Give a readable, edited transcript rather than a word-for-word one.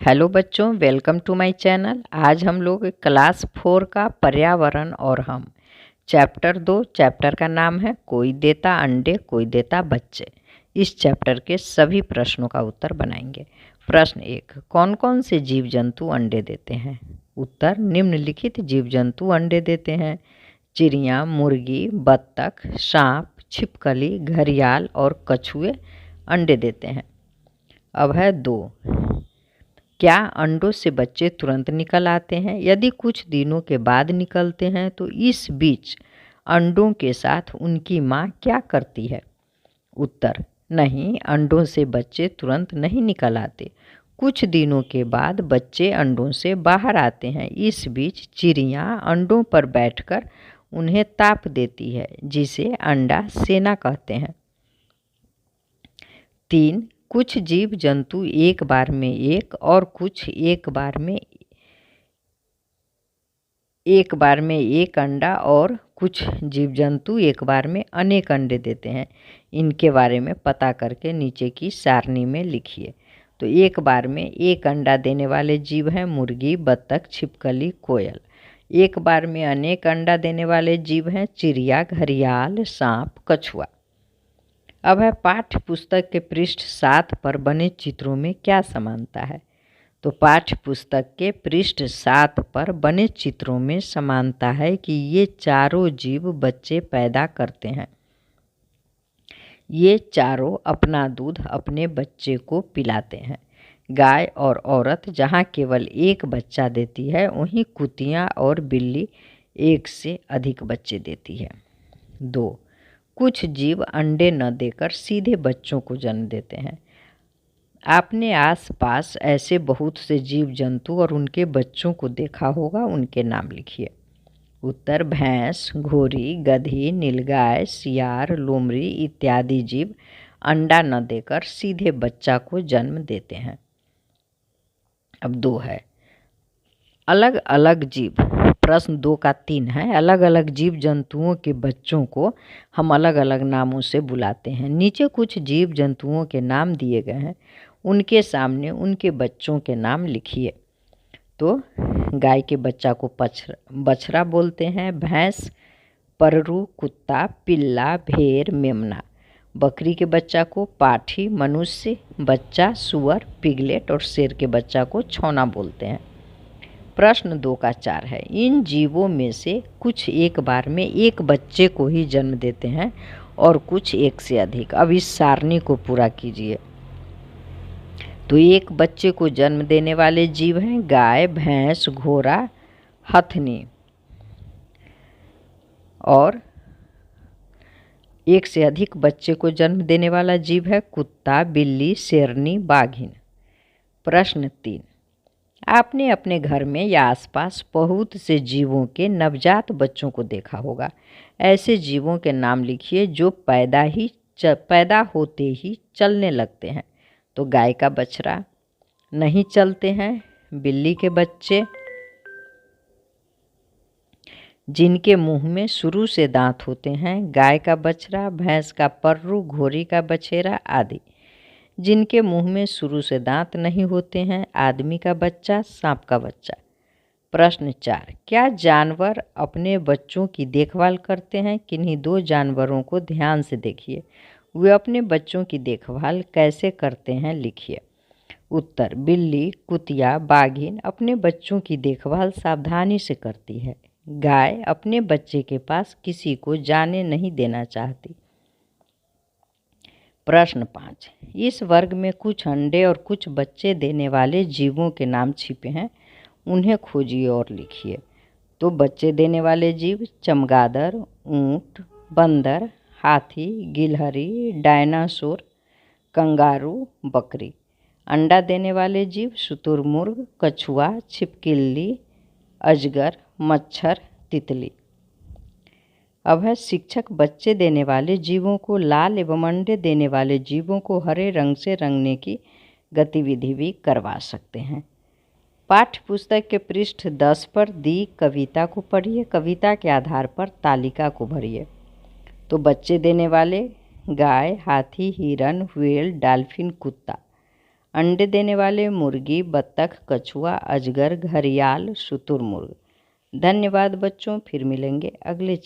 Hello बच्चों, welcome to my channel. आज हम लोग क्लास 4 का पर्यावरण और हम चैप्टर 2 चैप्टर का नाम है कोई देता अंडे कोई देता बच्चे। इस चैप्टर के सभी प्रश्नों का उत्तर बनाएंगे। प्रश्न 1, कौन कौन से जीव जंतु अंडे देते हैं? उत्तर, निम्नलिखित जीव जंतु अंडे देते हैं। चिड़िया, मुर्गी, बत्तख, सांप, छिपकली, घड़ियाल और कछुए अंडे देते हैं। अब है 2, क्या अंडों से बच्चे तुरंत निकल आते हैं? यदि कुछ दिनों के बाद निकलते हैं तो इस बीच अंडों के साथ उनकी माँ क्या करती है? उत्तर, नहीं, अंडों से बच्चे तुरंत नहीं निकल आते। कुछ दिनों के बाद बच्चे अंडों से बाहर आते हैं। इस बीच चिड़िया अंडों पर बैठकर उन्हें ताप देती है, जिसे अंडा सेना कहते हैं। 3, कुछ जीव जंतु एक बार में एक और कुछ एक बार में एक अंडा और कुछ जीव जंतु एक बार में अनेक अंडे देते हैं। इनके बारे में पता करके नीचे की सारणी में लिखिए। तो एक बार में एक अंडा देने वाले जीव हैं मुर्गी, बत्तख, छिपकली, कोयल। एक बार में अनेक अंडा देने वाले जीव हैं चिड़िया, घड़ियाल, सांप, कछुआ। अब है पाठ्य पुस्तक के पृष्ठ 7 पर बने चित्रों में क्या समानता है? तो पाठ्य पुस्तक के पृष्ठ 7 पर बने चित्रों में समानता है कि ये चारों जीव बच्चे पैदा करते हैं। ये चारों अपना दूध अपने बच्चे को पिलाते हैं। गाय और औरत जहाँ केवल एक बच्चा देती है, वहीं कुतिया और बिल्ली एक से अधिक बच्चे देती है। 2, कुछ जीव अंडे न देकर सीधे बच्चों को जन्म देते हैं। आपने आसपास ऐसे बहुत से जीव जंतु और उनके बच्चों को देखा होगा, उनके नाम लिखिए। उत्तर, भैंस, घोड़ी, गधी, नीलगाय, सियार, लोमड़ी इत्यादि जीव अंडा न देकर सीधे बच्चा को जन्म देते हैं। अब 2 है, अलग अलग जीव। प्रश्न 2 का 3 है, अलग अलग जीव जंतुओं के बच्चों को हम अलग अलग नामों से बुलाते हैं। नीचे कुछ जीव जंतुओं के नाम दिए गए हैं, उनके सामने उनके बच्चों के नाम लिखिए। तो गाय के बच्चा को बछड़ा बोलते हैं, भैंस पररू, कुत्ता, पिल्ला, भेड़, मेमना। बकरी के बच्चा को पाठी, मनुष्य बच्चा सुअर, पिगलेट और शेर के बच्चा को छौना बोलते हैं। प्रश्न 2 का 4 है, इन जीवों में से कुछ एक बार में एक बच्चे को ही जन्म देते हैं और कुछ एक से अधिक। अब इस सारणी को पूरा कीजिए। तो एक बच्चे को जन्म देने वाले जीव हैं गाय, भैंस, घोड़ा, हथनी। और एक से अधिक बच्चे को जन्म देने वाला जीव है कुत्ता, बिल्ली, शेरनी, बाघिन। प्रश्न 3, आपने अपने घर में या आसपास बहुत से जीवों के नवजात बच्चों को देखा होगा। ऐसे जीवों के नाम लिखिए जो पैदा होते ही चलने लगते हैं। तो गाय का बछड़ा नहीं चलते हैं, बिल्ली के बच्चे जिनके मुंह में शुरू से दांत होते हैं, गाय का बछड़ा, भैंस का पर्रू, घोड़ी का बछेरा आदि। जिनके मुंह में शुरू से दांत नहीं होते हैं, आदमी का बच्चा, सांप का बच्चा। प्रश्न 4, क्या जानवर अपने बच्चों की देखभाल करते हैं? किन्हीं 2 जानवरों को ध्यान से देखिए। वे अपने बच्चों की देखभाल कैसे करते हैं, लिखिए। उत्तर, बिल्ली, कुतिया, बाघिन अपने बच्चों की देखभाल सावधानी से करती है। गाय अपने बच्चे के पास किसी को जाने नहीं देना चाहती। प्रश्न 5, इस वर्ग में कुछ अंडे और कुछ बच्चे देने वाले जीवों के नाम छिपे हैं, उन्हें खोजिए और लिखिए। तो बच्चे देने वाले जीव चमगादड़, ऊंट, बंदर, हाथी, गिलहरी, डायनासोर, कंगारू, बकरी। अंडा देने वाले जीव शुतुरमुर्ग, कछुआ, छिपकली, अजगर, मच्छर, तितली। अब है शिक्षक बच्चे देने वाले जीवों को लाल एवं अंडे देने वाले जीवों को हरे रंग से रंगने की गतिविधि भी करवा सकते हैं। पाठ्य पुस्तक के पृष्ठ 10 पर दी कविता को पढ़िए। कविता के आधार पर तालिका को भरिए। तो बच्चे देने वाले गाय, हाथी, हिरन, व्हेल, डॉल्फिन, कुत्ता। अंडे देने वाले मुर्गी, बत्तख, कछुआ, अजगर, घड़ियाल, शुतुरमुर्ग। धन्यवाद बच्चों, फिर मिलेंगे अगले